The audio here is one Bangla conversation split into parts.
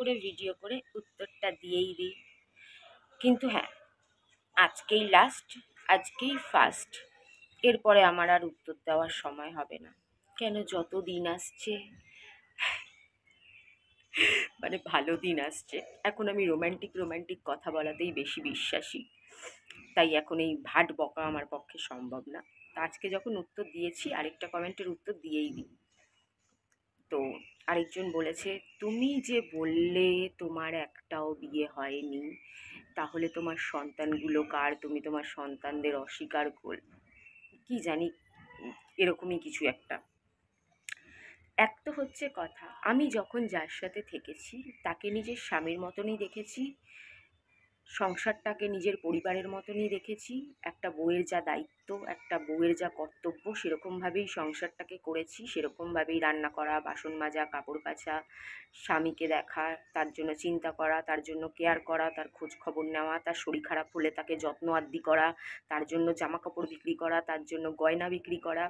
করে ভিডিও করে উত্তরটা দিয়েই দিই। কিন্তু হ্যাঁ, আজকেই লাস্ট, আজকেই ফার্স্ট, এরপরে আমার আর উত্তর দেওয়ার সময় হবে না। কেন, যত দিন আসছে, মানে ভালো দিন আসছে, এখন আমি রোম্যান্টিক রোম্যান্টিক কথা বলাতেই বেশি বিশ্বাসী। তাই এখন এই ভাট বকা আমার পক্ষে সম্ভব না। তা আজকে যখন উত্তর দিয়েছি, আরেকটা কমেন্টের উত্তর দিয়েই দিই। তো আরেকজন বলেছে, তুমি যে বললে তোমার একটাও বিয়ে হয়নি, তাহলে তোমার সন্তানগুলো কার? তুমি তোমার সন্তানদের অস্বীকার কর, কি জানি, এরকমই কিছু একটা। এক তো হচ্ছে কথা, আমি যখন যার সাথে থেকেছি তাকে নিজের স্বামীর মতনই দেখেছি, সংসারটাকে নিজের পরিবারের মতনই দেখেছি। একটা বউয়ের যা দায়িত্ব, একটা বউয়ের যা কর্তব্য, সেরকমভাবেই সংসারটাকে করেছি, সেরকমভাবেই রান্না করা, বাসন মাজা, কাপড় কাচা, স্বামীকে দেখা, তার জন্য চিন্তা করা, তার জন্য কেয়ার করা, তার খোঁজ খবর নেওয়া, তার শরীর খারাপ হলে তাকে যত্ন আদ্যি করা, তার জন্য জামা কাপড় বিক্রি করা, তার জন্য গয়না বিক্রি করা,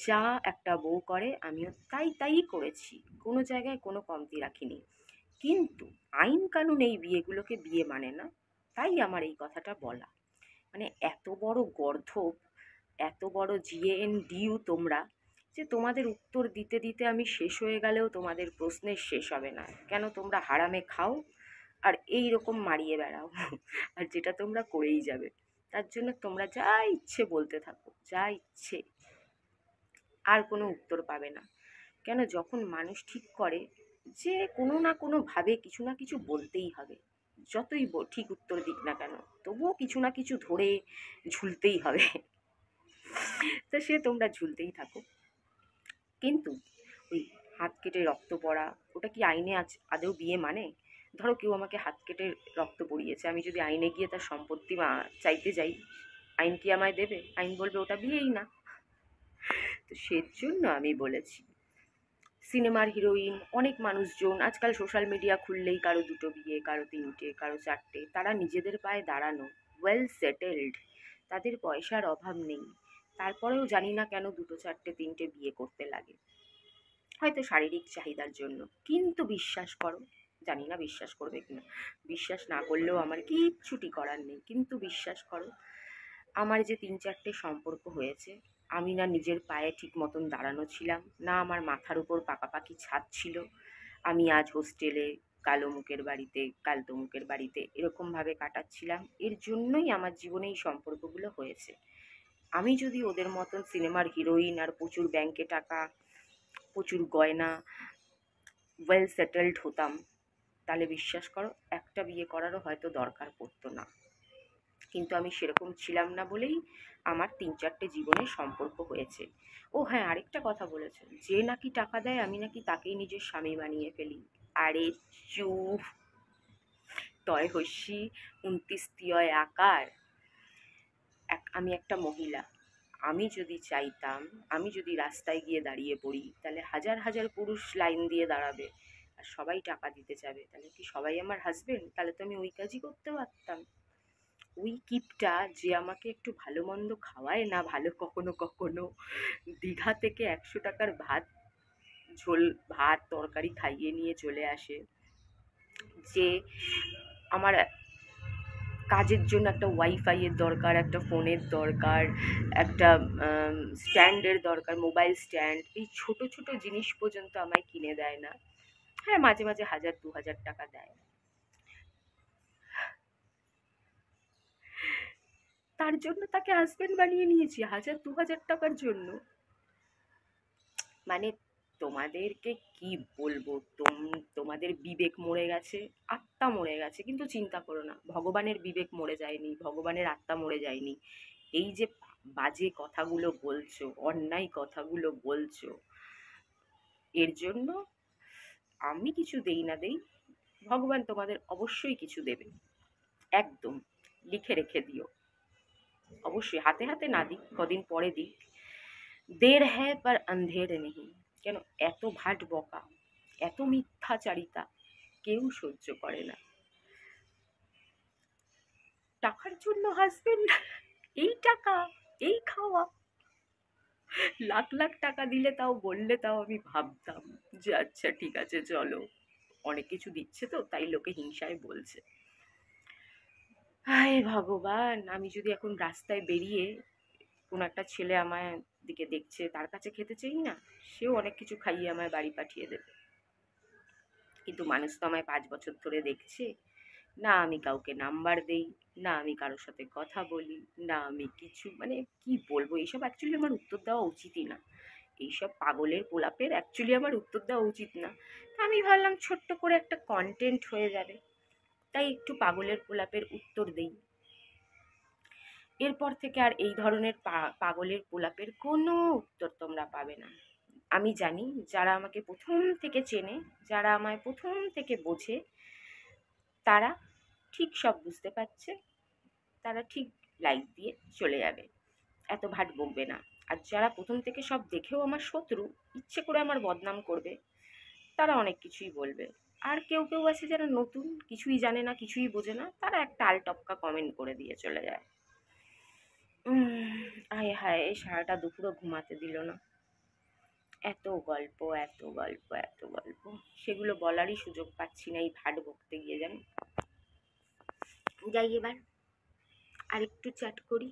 যা একটা বউ করে আমিও তাই তাই করেছি, কোনো জায়গায় কোনো কমতি রাখিনি। কিন্তু আইন কানুন এই বিয়েগুলোকে বিয়ে মানে না, তাই আমার এই কথাটা বলা। মানে এত বড় গর্ধব, এত বড় জিএনডিইউ তোমরা, যে তোমাদের উত্তর দিতে দিতে আমি শেষ হয়ে গেলেও তোমাদের প্রশ্নের শেষ হবে না। কেন, তোমরা হারামে খাও আর এই রকম মারিয়ে বেড়াও, আর যেটা তোমরা করেই যাবে। তার জন্য তোমরা যা ইচ্ছে বলতে থাকো, যা ইচ্ছে, আর কোনো উত্তর পাবে না। কেন, যখন মানুষ ঠিক করে যে কোনো না কোনোভাবে কিছু না কিছু বলতেই হবে, যতই ঠিক উত্তর দিক না কেন, তবুও কিছু না কিছু ধরে ঝুলতেই হবে। তা সে তোমরা ঝুলতেই থাকো। কিন্তু ওই হাত কেটে রক্ত পড়া, ওটা কি আইনে আদৌ বিয়ে মানে? ধরো কেউ আমাকে হাত কেটে রক্ত পড়িয়েছে, আমি যদি আইনে গিয়ে তার সম্পত্তি চাইতে যাই, আইন কি আমায় দেবে? আইন বলবে ওটা বিয়েই না। তো সেজন্য আমি বলেছি, সিনেমার হিরোইন, অনেক মানুষজন আজকাল সোশ্যাল মিডিয়া খুললেই কারো দুটো বিয়ে, কারো তিনটে, কারো চারটে, তারা নিজেদের পায়ে দাঁড়ানো, ওয়েল সেটেলড, তাদের পয়সার অভাব নেই, তারপরেও জানি না কেন দুটো চারটে তিনটে বিয়ে করতে লাগে, হয়তো শারীরিক চাহিদার জন্য। কিন্তু বিশ্বাস করো, জানি না বিশ্বাস করবে কিনা, বিশ্বাস না করলেও আমার কিচ্ছুটি করার নেই, কিন্তু বিশ্বাস করো, আমার যে তিন চারটে সম্পর্ক হয়েছে, আমি না নিজের পায়ে ঠিক মতন দাঁড়ানো ছিলাম, না আমার মাথার উপর পাকাপাকি ছাদ ছিল, আমি আজ হোস্টেলে, কাল অমুকের বাড়িতে, কাল তমুকের বাড়িতে, এরকমভাবে কাটাচ্ছিলাম। এর জন্যই আমার জীবনে এই সম্পর্কগুলো হয়েছে। আমি যদি ওদের মতন সিনেমার হিরোইন আর প্রচুর ব্যাংকে টাকা, প্রচুর গয়না, ওয়েল সেটেলড হতাম, তাহলে বিশ্বাস করো একটা বিয়ে করারও হয়তো দরকার পড়তো না। কিন্তু আমি সেরকম ছিলাম না বলেই আমার তিন চারটে জীবনে সম্পর্ক হয়েছে। ও হ্যাঁ, আরেকটা কথা বলেছে, যে নাকি টাকা দেয় আমি নাকি তাকেই নিজের স্বামী বানিয়ে ফেলি। আরে চুপ, তয় হস্যি ২৯ তিয়য় আকার। আমি একটা মহিলা, আমি যদি চাইতাম, আমি যদি রাস্তায় গিয়ে দাঁড়িয়ে পড়ি, তাহলে হাজার হাজার পুরুষ লাইন দিয়ে দাঁড়াবে আর সবাই টাকা দিতে যাবে, তাহলে কি সবাই আমার হাজবেন্ড? তাহলে তো আমি ওই কাজই করতে পারতাম। ওই কিপটা যে আমাকে একটু ভালো মন্দ খাওয়ায় না, ভালো কখনো কখনো দীঘা থেকে ১০০ টাকার ভাত, ঝোল ভাত তরকারি খাইয়ে নিয়ে চলে আসে, যে আমার কাজের জন্য একটা ওয়াইফাইয়ের দরকার, একটা ফোনের দরকার, একটা স্ট্যান্ডের দরকার, মোবাইল স্ট্যান্ড, এই ছোট ছোট জিনিস পর্যন্ত আমায় কিনে দেয় না। হ্যাঁ, মাঝে মাঝে ১,০০০ ২,০০০ টাকা দেয়, তার জন্য তাকে হাজবেন্ড বানিয়ে নিয়েছি ১,০০০ ২,০০০ টাকার জন্য। মানে তোমাদেরকে কি বলবো, তোমাদের বিবেক মরে গেছে, আত্মা মরে গেছে, কিন্তু চিন্তা করো না, ভগবানের বিবেক মরে যায়নি, ভগবানের আত্মা মরে যায়নি। এই যে বাজে কথাগুলো বলছো, অন্যায় কথাগুলো বলছো, এর জন্য আমি কিছু দেই না দেই, ভগবান তোমাদের অবশ্যই কিছু দেবে, একদম লিখে রেখে দিও। অবশ্যই হাতে হাতে না দিই, কদিন পরে দিই। দের হ্যায় পর অন্ধের নেই। কেন, এত ভাট বকা, এত মিথ্যাচারিতা কেউ সহ্য করে না। টাকার জন্য হাজবেন্ড, এই টাকা, এই খাওয়া, লাখ লাখ টাকা দিলে তাও, বললে তাও আমি ভাবতাম যে আচ্ছা ঠিক আছে চলো, অনেক কিছু দিচ্ছে তো, তাই লোকে হিংসায় বলছে। হায় ভগবান, আমি যদি এখন রাস্তায় বেরিয়ে কোনো একটা ছেলে আমার দিকে দেখছে, তার কাছে খেতে চাই না, সেও অনেক কিছু খাইয়ে আমায় বাড়ি পাঠিয়ে দেবে। কিন্তু মানুষ তো আমায় 5 বছর ধরে দেখছে, না আমি কাউকে নাম্বার দেই, না আমি কারোর সাথে কথা বলি, না আমি কিছু, মানে কি বলবো, এইসব অ্যাকচুয়ালি আমার উত্তর দেওয়া উচিতই না। এইসব পাগলের পোলাপের অ্যাকচুয়ালি আমার উত্তর দেওয়া উচিত না। তা আমি ভাবলাম ছোট্ট করে একটা কন্টেন্ট হয়ে যাবে, তাই একটু পাগলের পোলাপের উত্তর দেই। এরপর থেকে আর এই ধরনের পাগলের পোলাপের কোনো উত্তর তোমরা পাবে না। আমি জানি যারা আমাকে প্রথম থেকে চেনে, যারা আমায় প্রথম থেকে বোঝে, তারা ঠিক সব বুঝতে পারছে, তারা ঠিক লাইক দিয়ে চলে যাবে, এত ভাট বকবে না। আর যারা প্রথম থেকে সব দেখেও আমার শত্রু, ইচ্ছে করে আমার বদনাম করবে, তারা অনেক কিছুই বলবে। আর কেউ কেউ আছে যারা নতুন, কিছুই জানে না, কিছুই বোঝে না, তারা একটা আলটপকা কমেন্ট করে দিয়ে চলে যায়। আয় হায়, সারাটা দুপুরও ঘুমাতে দিল না। এত গল্প, এত গল্প, এত গল্প, সেগুলো বলারই সুযোগ পাচ্ছি না এই ভাট বকতে গিয়ে, জানো। যাই, এবার আরেকটু চ্যাট করি।